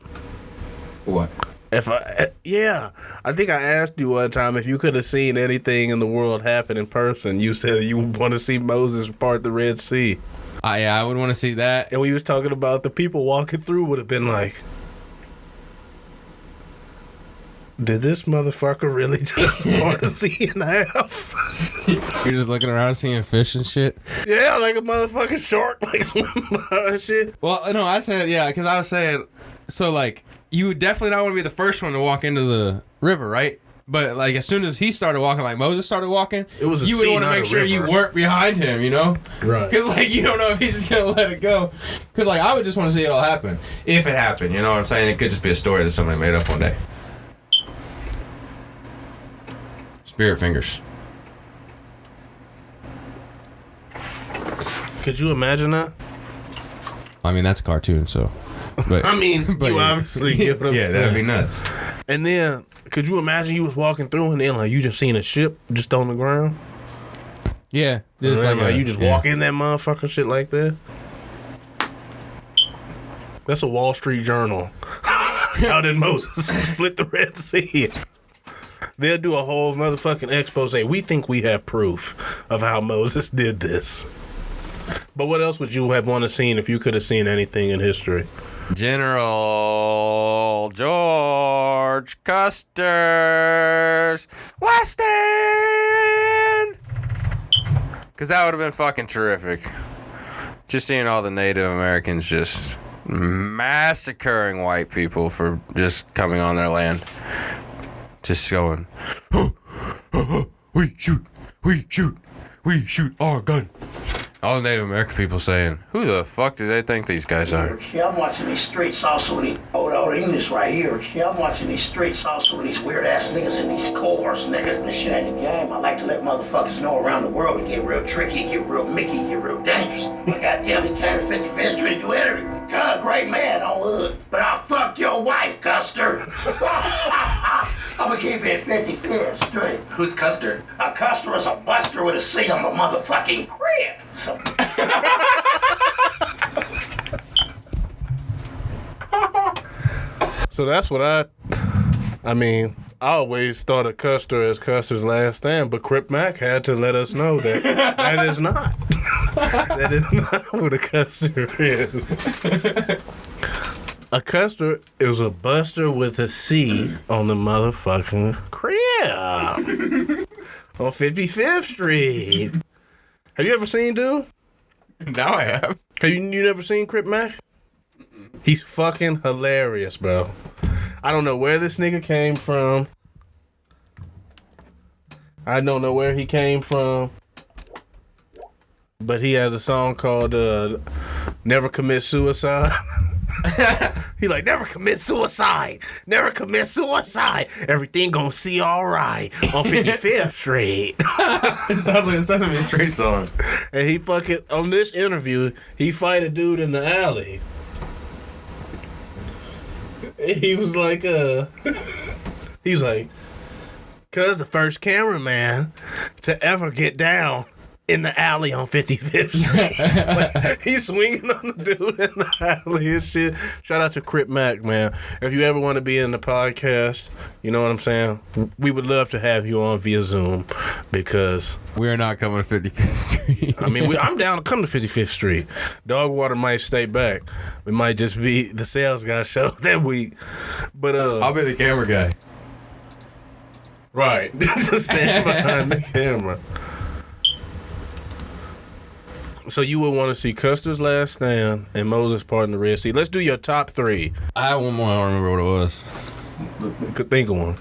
What? I think I asked you one time if you could have seen anything in the world happen in person. You said you want to see Moses part the Red Sea. Yeah, I would want to see that. And we was talking about the people walking through would have been like, did this motherfucker really just part the sea in half? You're just looking around seeing fish and shit. Yeah, like a motherfucking shark, like some shit. Well, no, I said, yeah, because I was saying, so, like, you would definitely not want to be the first one to walk into the river, right? But, like, as soon as he started walking, like Moses started walking, It was a you would sea, want to not make a sure you river. weren't behind him, you know? Right. Because, like, you don't know if he's just going to let it go. Because, like, I would just want to see it all happen. If it happened, you know what I'm saying? It could just be a story that somebody made up one day. Spirit fingers. Could you imagine that? I mean, that's a cartoon, so. But, I mean, but you yeah. obviously get what I'm Yeah, that'd be saying. nuts. And then, could you imagine you was walking through and then, like, you just seen a ship just on the ground? Yeah. And Just then, like like, you just walk in that motherfucking shit like that? That's a Wall Street Journal. How did Moses split the Red Sea? They'll do a whole motherfucking expose. We think we have proof of how Moses did this. But what else would you have wanted to seen if you could have seen anything in history? General George Custer's last stand. Because that would have been fucking terrific. Just seeing all the Native Americans just massacring white people for just coming on their land. Just going, we shoot our gun. All the Native American people saying, who the fuck do they think these guys are? Yeah, I'm watching these streets also in the English right here. Yeah, I'm watching these streets also in these weird ass niggas in these cars, nigga. This shit ain't the game. I like to let motherfuckers know around the world it get real tricky, it get real Mickey, it get real dangerous. But goddamn, you can't 55th Street do anything. God, great man, on hood. But I'll fuck your wife, Custer. I'm gonna keep it 55th Street. Who's Custer? A Custer is a buster with a C on the motherfucking crib. So. So that's what I mean, I always thought of Custer as Custer's Last Stand, but Crip Mac had to let us know that that is not. That is not what a Custer is. A Custer is a buster with a C on the motherfucking crib on 55th Street. Have you ever seen dude? Now I have. Have you never seen Crip Mac? He's fucking hilarious, bro. I don't know where this nigga came from. I don't know where he came from. But he has a song called Never Commit Suicide. He like, never commit suicide. Never commit suicide. Everything gonna see all right on 55th Street. It sounds like a Sesame Street song. And he fucking, on this interview, he fight a dude in the alley. He was like, he's like, cause the first cameraman to ever get down in the alley on 55th Street. Like, he's swinging on the dude in the alley and shit. Shout out to Crip Mac, man. If you ever want to be in the podcast, you know what I'm saying? We would love to have you on via Zoom because we're not coming to 55th Street. I mean, I'm down to come to 55th Street. DogWater might stay back. We might just be the sales guy show that week. But I'll be the camera guy. Right. Just stand behind the camera. So you would want to see Custer's Last Stand and Moses Parting the Red Sea. Let's do your top three. I have one more. I don't remember what it was. Could think of one.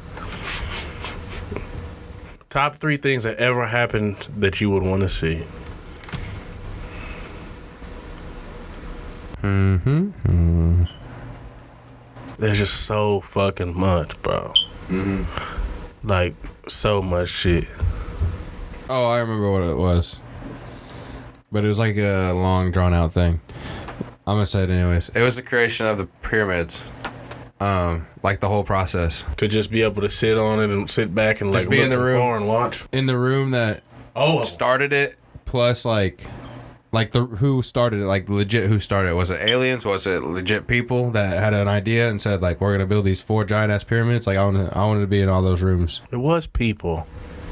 Top three things that ever happened that you would want to see. Mm-hmm. There's just so fucking much, bro. Mm-hmm. Like, so much shit. Oh, I remember what it was. But it was like a long, drawn-out thing. I'm going to say it anyways. It was the creation of the pyramids. Like the whole process. To just be able to sit on it and sit back and just like be look in the room far and watch. In the room that started it, plus like the who started it, like legit who started it. Was it aliens? Was it legit people that had an idea and said like we're gonna build these 4 giant ass pyramids? Like I wanted to be in all those rooms. It was people.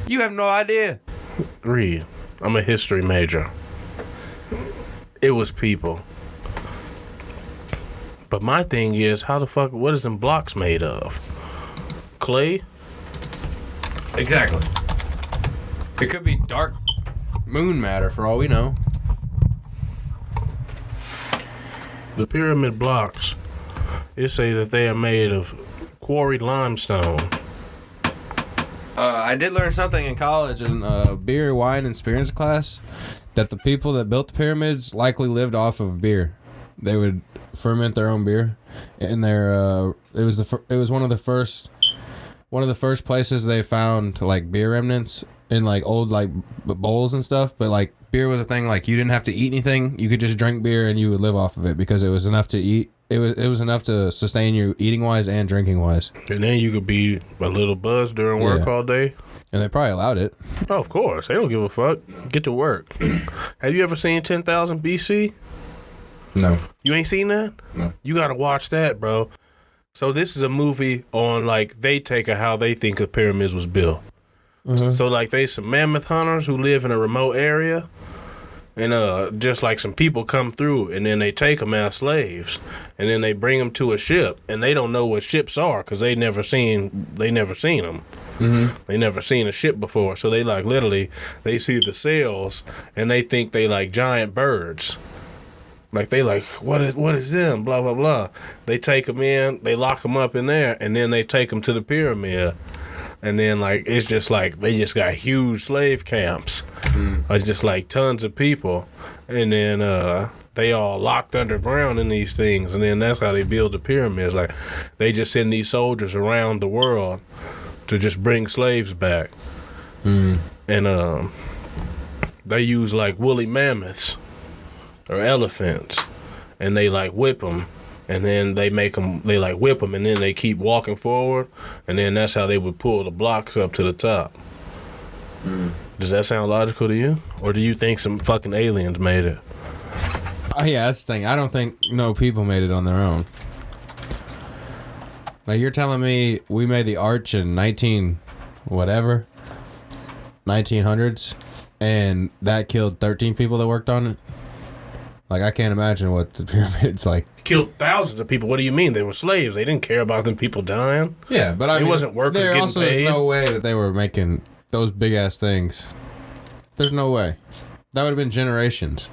You have no idea. Read. I'm a history major. It was people. But my thing is, how the fuck, what is them blocks made of? Clay? Exactly. It could be dark moon matter for all we know. The pyramid blocks, it say that they are made of quarried limestone. I did learn something in college in beer, wine, and spirits class that the people that built the pyramids likely lived off of beer. They would ferment their own beer, and it was one of the first places they found like beer remnants in like old like bowls and stuff. But like beer was a thing, like you didn't have to eat anything; you could just drink beer and you would live off of it because it was enough to eat. It was enough to sustain you eating wise and drinking wise. And then you could be a little buzzed during work all day. And they probably allowed it. Oh, of course. They don't give a fuck. Get to work. Have you ever seen 10,000 BC? No. You ain't seen that? No. You gotta watch that, bro. So this is a movie on like they take how they think the pyramids was built. Mm-hmm. So like they some mammoth hunters who live in a remote area. And just like some people come through and then they take them as slaves and then they bring them to a ship and they don't know what ships are because they never seen them. Mm-hmm. They never seen a ship before. So they like literally they see the sails and they think they like giant birds. Like they like what is them? Blah blah blah. They take them in, they lock them up in there, and then they take them to the pyramid. And then, like, it's just like they just got huge slave camps. It's just like tons of people. And then they all locked underground in these things. And then that's how they build the pyramids. Like, they just send these soldiers around the world to just bring slaves back. And they use, like, woolly mammoths or elephants. And they, like, whip them. and then they like whip them, and then they keep walking forward, and then that's how they would pull the blocks up to the top. Does that sound logical to you? Or do you think some fucking aliens made it? Oh, yeah, that's the thing. I don't think no people made it on their own. Like, you're telling me we made the arch in 1900s, and that killed 13 people that worked on it? Like, I can't imagine what the pyramid's like. Killed thousands of people. What do you mean? They were slaves. They didn't care about them people dying. Yeah, but I mean, it wasn't workers getting also paid. There's no way that they were making those big ass things. There's no way. That would have been generations.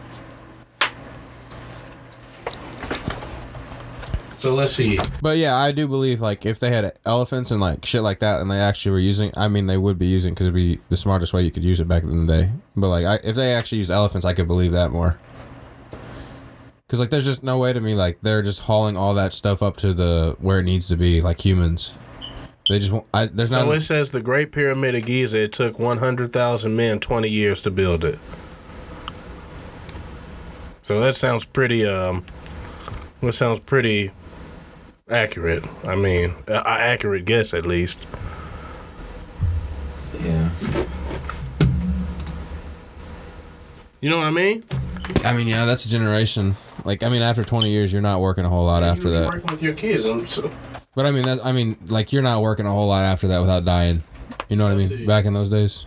So let's see. But yeah, I do believe, like, if they had elephants and like shit like that, and they actually were using, I mean, they would be using, because it'd be the smartest way you could use it back in the day. But like, if they actually used elephants, I could believe that more. Because like, there's just no way to me, like, they're just hauling all that stuff up to where it needs to be, like humans. They just won't. There's not. So it says the Great Pyramid of Giza. It took 100,000 men 20 years to build it. So that sounds pretty. That sounds pretty accurate. I mean, an accurate guess at least. Yeah. You know what I mean? I mean, yeah, that's a generation. Like, I mean, after 20 years, you're not working a whole lot after that. Working with your kids. But I mean, like, you're not working a whole lot after that without dying. You know what I mean? Back in those days.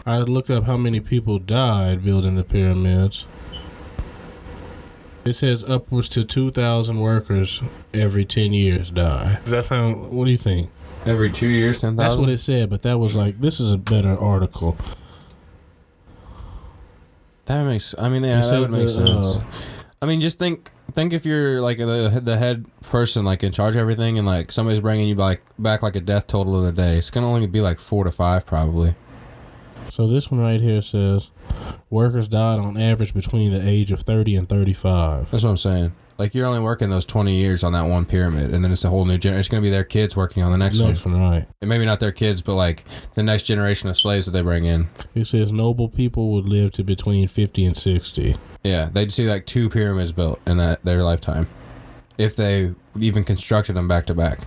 I looked up how many people died building the pyramids. It says upwards to 2,000 workers every 10 years die. Does that sound? What do you think? Every 2 years, 10,000? That's what it said, but that was like, this is a better article. That makes, I mean, yeah, that would make sense. I mean, just think if you're like the head person, like in charge of everything, and like somebody's bringing you back like a death total of the day. It's gonna only be like 4 to 5 probably. So this one right here says workers died on average between the age of 30 and 35. That's what I'm saying. Like, you're only working those 20 years on that one pyramid, and then it's a whole new generation. It's going to be their kids working on the next one. Right. And maybe not their kids, but like the next generation of slaves that they bring in. It says noble people would live to between 50 and 60. Yeah, they'd see like 2 pyramids built in their lifetime, if they even constructed them back to back.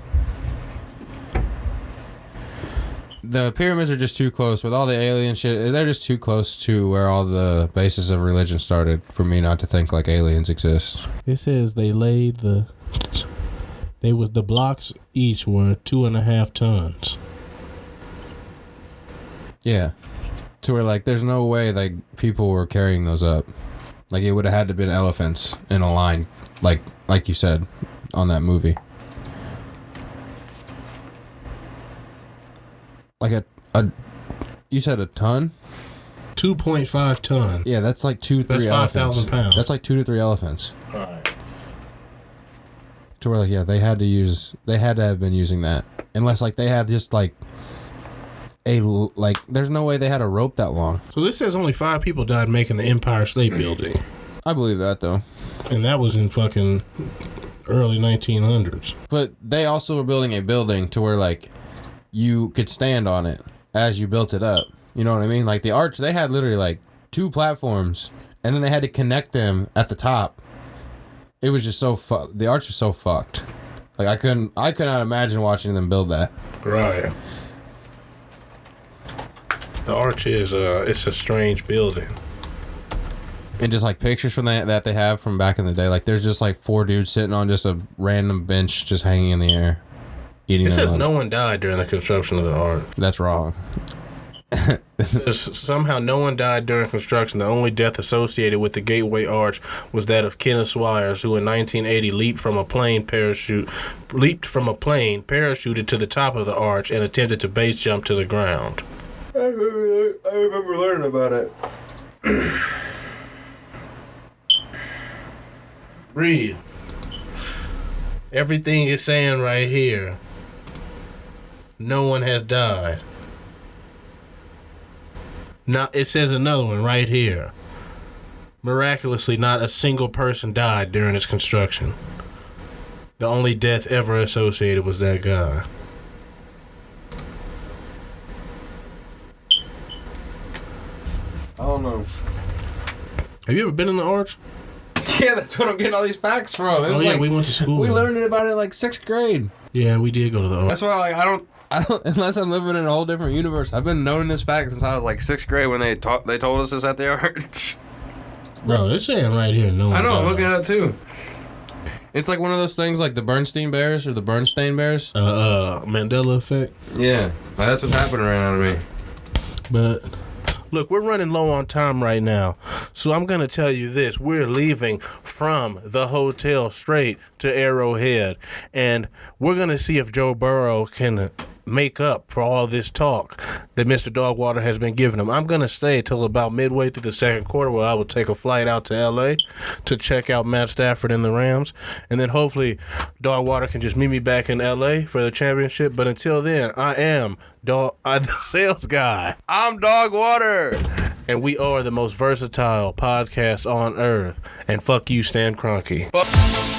The pyramids are just too close with all the alien shit. They're just too close to where all the basis of religion started for me not to think like aliens exist. It says they laid the blocks each were 2.5 tons. Yeah, to where like there's no way like people were carrying those up. Like, it would have had to been elephants in a line, like you said on that movie. Like you said a ton? 2.5 ton. Yeah, that's like 2-3 elephants. That's 5,000 pounds. That's like 2 to 3 elephants. Alright. To where, like, yeah, they had to have been using that. Unless, like, they had just, like, there's no way they had a rope that long. So this says only 5 people died making the Empire State Building. I believe that, though. And that was in fucking early 1900s. But they also were building a building to where, like, you could stand on it as you built it up. You know what I mean? Like, the arch, they had literally like 2 platforms, and then they had to connect them at the top. It was just the arch was so fucked. Like, I could not imagine watching them build that. Right. The arch is it's a strange building. And just like pictures from that they have from back in the day, like there's just like 4 dudes sitting on just a random bench just hanging in the air. It says no one died during the construction of the arch. That's wrong. Somehow no one died during construction. The only death associated with the Gateway Arch was that of Kenneth Swires, who in 1980 leaped from a plane, parachuted to the top of the arch, and attempted to base jump to the ground. I remember learning about it. Read. Everything is saying right here. No one has died. Now, it says another one right here. Miraculously, not a single person died during its construction. The only death ever associated was that guy. I don't know. Have you ever been in the arch? Yeah, that's what I'm getting all these facts from. It was like, we went to school. We learned about it in like 6th grade. Yeah, we did go to the. That's why like, I don't unless I'm living in a whole different universe. I've been knowing this fact since I was like 6th grade when they told us this at the arch. Bro, they're saying right here. No, I know. I'm looking at it too. It's like one of those things like the Bernstein Bears or the Bernstein Bears. Mandela effect. Yeah, that's what's happening right now to me. But look, we're running low on time right now, so I'm gonna tell you this: we're leaving from the hotel straight to Arrowhead, and we're gonna see if Joe Burrow can make up for all this talk that Mr. DogWater has been giving him. I'm going to stay till about midway through the second quarter where I will take a flight out to L.A. to check out Matt Stafford and the Rams. And then hopefully DogWater can just meet me back in L.A. for the championship. But until then, I am the sales guy. I'm DogWater. And we are the most versatile podcast on earth. And fuck you, Stan Kroenke. Fuck.